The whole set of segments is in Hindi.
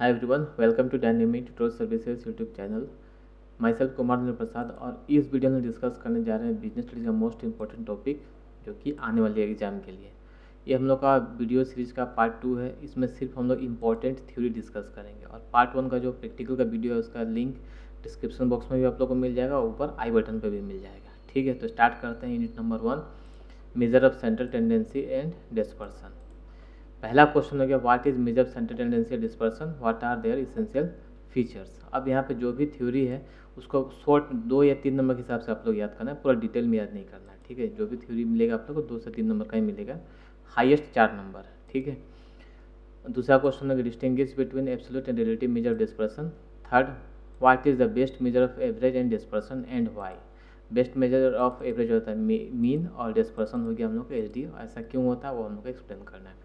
Hi everyone, welcome to dynamic tutorial services YouTube channel. Myself Kumar Narendra Prasad, और इस वीडियो में डिस्कस करने जा रहे हैं बिजनेस स्टडीज का मोस्ट इंपॉर्टेंट टॉपिक जो कि आने वाले एग्जाम के लिए। ये हम लोग का वीडियो सीरीज का पार्ट 2 है। इसमें सिर्फ हम लोग इंपॉर्टेंट थ्योरी डिस्कस करेंगे, और पार्ट 1 का जो प्रैक्टिकल का वीडियो है उसका लिंक डिस्क्रिप्शन बॉक्स में भी आप लोग को मिल जाएगा, ऊपर आई बटन पर भी मिल जाएगा। ठीक है, तो स्टार्ट करते हैं। Unit number 1, measure of central tendency and dispersion. पहला क्वेश्चन हो गया, what is measure central tendency dispersion, what are their essential features. अब यहाँ पे जो भी थ्योरी है उसको शॉर्ट 2 या 3 नंबर के हिसाब से आप लोग याद करना है, पूरा डिटेल में याद नहीं करना है। ठीक है, जो भी थ्योरी मिलेगा आप लोग को 2 से 3 नंबर का ही मिलेगा, हाईएस्ट 4 नंबर। ठीक है, दूसरा क्वेश्चन है, distinguish between absolute and relative measure of dispersion. Third, what is the best measure of average and dispersion and why. Best measure of average होता है मीन, और डिस्पर्सन हो गया हम लोग का एच, ऐसा क्यों होता है वो हम लोग को एक्सप्लेन करना है।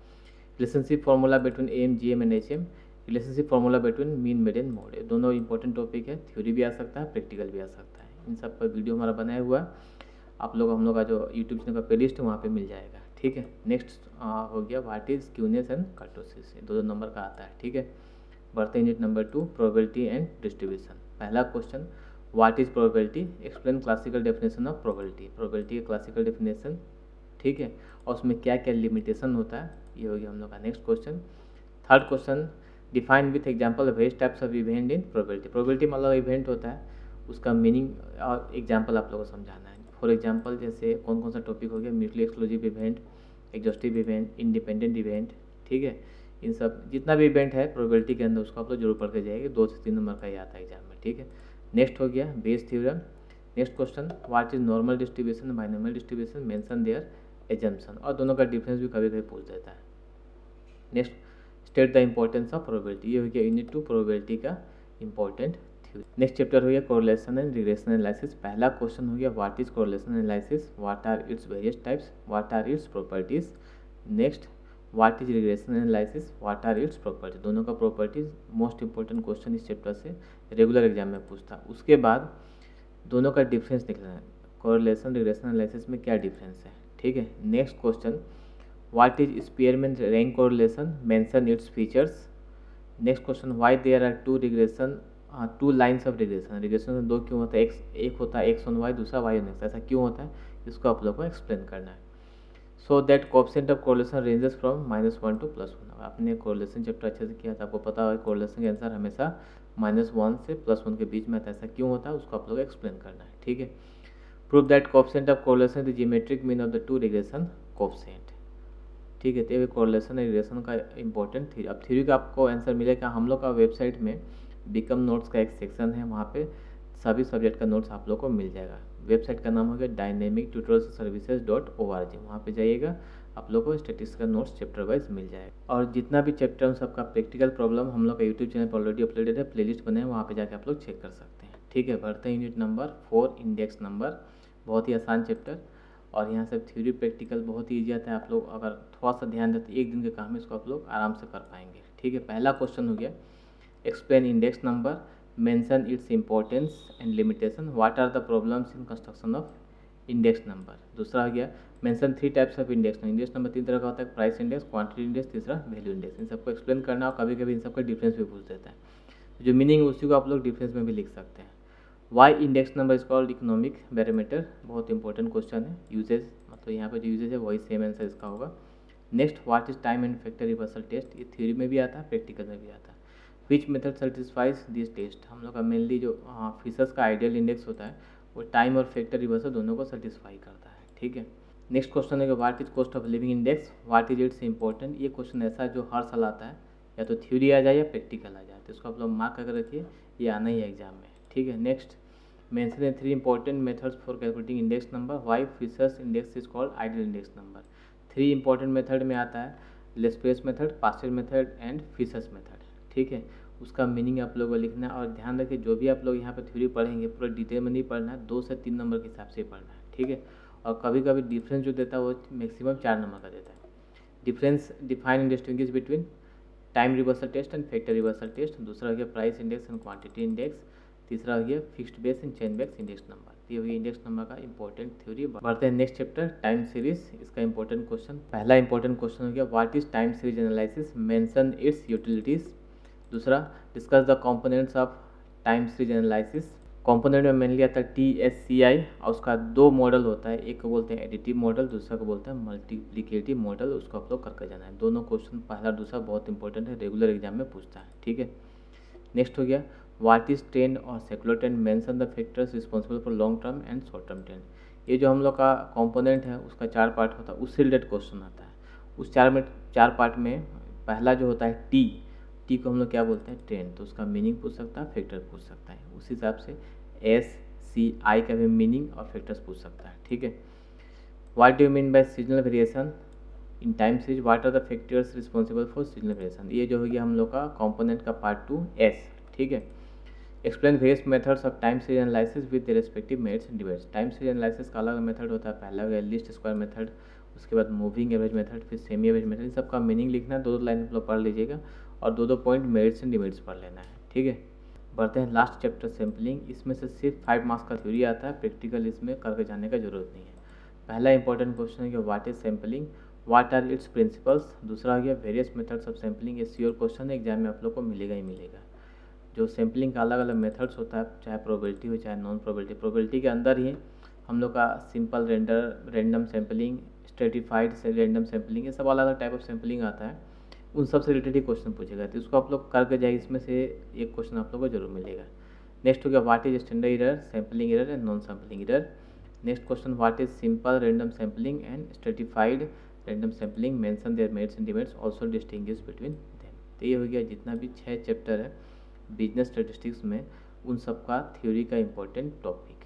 Relationship formula between M, G M and H M, relationship formula between mean, median, mode. ये दोनों इंपॉर्टेंट टॉपिक है, थ्योरी भी आ सकता है, प्रैक्टिकल भी आ सकता है। इन सब पर वीडियो हमारा बनाया हुआ है, आप लोग हम लोग का जो यूट्यूब चैनल का प्लेलिस्ट है वहाँ पे मिल जाएगा। ठीक है, नेक्स्ट हो गया, व्हाट इज क्यूनेस एंड कर्टोसिस। ये 2 नंबर का आता है। ठीक है, बढ़ते हैं unit number 2, probability and distribution. पहला question, what is probability, explain classical definition of probability. Probability का क्लासिकल डेफिनेशन, ठीक है, और उसमें क्या क्या लिमिटेशन होता है, ये हो गया हम लोग का next question. Third question, define with example various types of event in probability. Probability मतलब इवेंट होता है, उसका मीनिंग और एग्जांपल आप लोगों को समझाना है। फॉर एग्जांपल जैसे कौन कौन सा टॉपिक हो गया, mutually exclusive event, exhaustive event, independent event. ठीक है, इन सब जितना भी इवेंट है प्रोबेबिलिटी के अंदर उसको आप लोग जरूर पढ़ के जाएंगे, 2 से 3 नंबर का ही आता है एग्जाम में। ठीक है, नेक्स्ट हो गया Bayes theorem. Next question, what is normal distribution, binomial distribution, mention their assumption, और दोनों का डिफरेंस भी कभी कभी पूछ देता है। Next, state the importance of probability. ये हो गया यूनिट 2 प्रोबेबिलिटी का इंपॉर्टेंट थ्योरी। नेक्स्ट चैप्टर हो गया कोरिलेशन एंड रिग्रेशन एनालिसिस। पहला क्वेश्चन हो गया, what is correlation analysis, what are its various types, what are its properties. Next, what is regression analysis, what are its property. दोनों का प्रॉपर्टीज मोस्ट इंपॉर्टेंट क्वेश्चन इस चैप्टर से रेगुलर एग्जाम में पूछता। उसके बाद दोनों का डिफरेंस निकलना है, कोरिलेशन रिग्रेशन एनालिसिस में क्या डिफरेंस है। ठीक है, next question, what is Spearman rank correlation, mention its features. Next question, why there are two lines of regression. Regression में 2 क्यों होता है, एक होता है एक्स ऑन वाई, दूसरा वाई ऑन एक्स, ऐसा क्यों होता है, इसको आप लोग को एक्सप्लेन करना है। So that coefficient of correlation ranges from -1 to +1। आपने कोरिलेशन चैप्टर अच्छे से किया था, आपको पता है कोरिलेशन का आंसर हमेशा -1 से +1 के बीच में आता है, ऐसा क्यों होता है उसको आप लोग एक्सप्लेन करना है। ठीक है, prove that coefficient of correlation the geometric mean of the 2 regression coefficient. ठीक है, तो ये कोरिलेशन और रिग्रेशन का इंपॉर्टेंट थ्योरी। अब थ्योरी का आपको आंसर मिलेगा हम लोग का वेबसाइट में, बिकम नोट्स का एक सेक्शन है, वहाँ पे सभी सब्जेक्ट का नोट्स आप लोग को मिल जाएगा। वेबसाइट का नाम हो गया dynamic-tutorial-services.org। वहाँ पे जाइएगा, आप लोग को स्टैटिस्टिक्स का नोट्स चैप्टर वाइज मिल जाएगा, और जितना भी चैप्टर उन सबका प्रैक्टिकल प्रॉब्लम हम लोग का यूट्यूब चैनल पर ऑलरेडी अपलोडेड है, प्लेलिस्ट बने हैं, वहाँ पे जाके आप लोग चेक कर सकते हैं। ठीक है, बढ़ते हैं यूनिट नंबर 4, इंडेक्स नंबर। बहुत ही आसान चैप्टर, और यहाँ से थ्योरी प्रैक्टिकल बहुत ही ईजी आता है। आप लोग अगर थोड़ा सा ध्यान देते, एक दिन के काम में इसको आप लोग आराम से कर पाएंगे। ठीक है, पहला क्वेश्चन हो गया, explain index number, mention its importance and limitation, what are the problems in construction of index number. दूसरा हो गया, mention 3 types of index number. Index number 3 तरह का होता है, प्राइस इंडेक्स, क्वांटिटी इंडेक्स, तीसरा वैल्यू इंडेक्स। इन सबको एक्सप्लेन करना, और कभी कभी इन सबका डिफरेंस भी पूछ देता है, जो मीनिंग है उसी को आप लोग डिफरेंस में भी लिख सकते हैं। Why index number is called economic barometer, बहुत इंपॉर्टेंट क्वेश्चन है। यूजेज, मतलब यहाँ पे जो यूजेज है वही सेम आंसर इसका होगा। Next, what is time and factor reversal test. ये थ्योरी में भी आता है, प्रैक्टिकल में भी आता है। Which method satisfies this test. हम लोग का मेनली जो फिशर्स का आइडियल इंडेक्स होता है वो टाइम और फैक्टर रिवर्सल दोनों को सेटिस्फाई करता है। ठीक है, नेक्स्ट क्वेश्चन है कि what is cost of living index, what is it's important. ये क्वेश्चन ऐसा है जो हर साल आता है, या तो थ्योरी आ जाए या प्रैक्टिकल आ जाए, तो इसको आप लोग मार्क करके रखिए, ये आना ही है एग्जाम में। ठीक है, next, mention the 3 important methods for calculating index number, why Fisher's index is called ideal index number. 3 important method में आता है, Laspeyres method, Paasche method and Fisher's method. ठीक है, उसका मीनिंग आप लोगों को लिखना है, और ध्यान रखिए जो भी आप लोग यहाँ पर थ्योरी पढ़ेंगे पूरा डिटेल में नहीं पढ़ना है, 2 से 3 नंबर के हिसाब से पढ़ना है। ठीक है, और कभी कभी डिफरेंस जो देता है वो मैक्सिमम 4 नंबर का देता है। Difference, define and distinguish between time reversal test and factor reversal test. दूसरा हो गया price index and quantity index. तीसरा हो गया fixed base and chain base index number. ये हो गया इंडेक्स नंबर का इंपॉर्टेंट थ्योरी। बढ़ते हैं नेक्स्ट चैप्टर, टाइम सीरीज। इसका इंपॉर्टेंट क्वेश्चन, पहला इंपॉर्टेंट क्वेश्चन हो गया, what is time series analysis, mention its utilities. दूसरा, discuss the components of time series analysis. Component में मेनली आता है TSCI और उसका 2 मॉडल होता है, एक को बोलते हैं एडिटिव मॉडल, दूसरा को बोलते हैं मल्टीप्लिकेटिव मॉडल। उसको आप लोग करके जाना है। दोनों क्वेश्चन पहला दूसरा बहुत इंपॉर्टेंट है, रेगुलर एग्जाम में पूछता है। ठीक है, नेक्स्ट हो गया व्हाट इज ट्रेंड और secular trend, mention the factors responsible for long term and short term trend. ये जो हम लोग का कंपोनेंट है उसका 4 पार्ट होता है, उससे रिलेटेड क्वेश्चन आता है। उस 4 पार्ट में पहला जो होता है टी को हम लोग क्या बोलते हैं, ट्रेंड, तो उसका मीनिंग पूछ सकता है, फैक्टर पूछ सकता है। उस हिसाब से SCI का भी मीनिंग और फैक्टर्स पूछ सकता है। ठीक है, what do you mean by seasonal variation in time series, what are the factors responsible for seasonal variation. ये जो हो गया हम लोग का कंपोनेंट का पार्ट 2 S। ठीक है, explain various methods of time series analysis with respective merits and demerits. Time series analysis का अलग मेथड होता है, पहला हो गया लीस्ट स्क्वायर मेथड, उसके बाद मूविंग एवरेज मेथड, फिर सेमी एवरेज मेथड। इन सबका मीनिंग लिखना है, 2 लाइन पढ़ लीजिएगा और 2 पॉइंट मेरिट्स एंड डिमेरिट्स पढ़ लेना है। ठीक है, बढ़ते हैं लास्ट चैप्टर सैम्पलिंग। इसमें से सिर्फ 5 मार्क्स का थ्योरी आता है, प्रैक्टिकल इसमें करके जाने का जरूरत नहीं है। पहला इंपॉर्टेंट क्वेश्चन है कि what is sampling, what are its principles. दूसरा हो गया वेरियस मेथड्स ऑफ सैम्पलिंग। ये श्योर क्वेश्चन है, एग्जाम में आप लोग को मिलेगा ही मिलेगा। जो सैम्पलिंग का अलग अलग मेथड्स होता है, चाहे प्रोबेबिलिटी हो चाहे नॉन प्रोबेबिलिटी। प्रोबेबिलिटी के अंदर ही हम लोग का सिंपल रैंडम सैम्पलिंग, स्ट्रेटिफाइड से रैंडम सैम्पलिंग, ये सब अलग अलग टाइप ऑफ सैम्पलिंग आता है। उन सब से रिलेटेड ही क्वेश्चन पूछेगा, तो इसको आप लोग करके जाए, इसमें से एक क्वेश्चन आप लोग को जरूर मिलेगा। नेक्स्ट हो गया what is standard error, sampling error and non sampling error. Next question what is simple random sampling and stratified random sampling, mention their merits and demerits, also distinguish between them. तो ये हो गया जितना भी 6 चैप्टर है बिजनेस स्टैटिस्टिक्स में, उन सब का थ्योरी का इम्पोर्टेंट टॉपिक।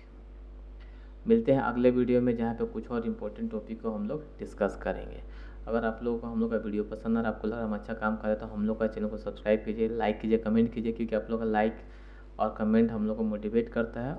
मिलते हैं अगले वीडियो में, जहाँ पे कुछ और इम्पोर्टेंट टॉपिक को हम लोग डिस्कस करेंगे। अगर आप लोगों को हम लोग का वीडियो पसंद आ रहा है, आपको लग रहा है हम अच्छा काम कर रहे हैं, तो हम लोग का चैनल को सब्सक्राइब कीजिए, लाइक कीजिए, कमेंट कीजिए, क्योंकि आप लोग का लाइक और कमेंट हम लोग को मोटिवेट करता है।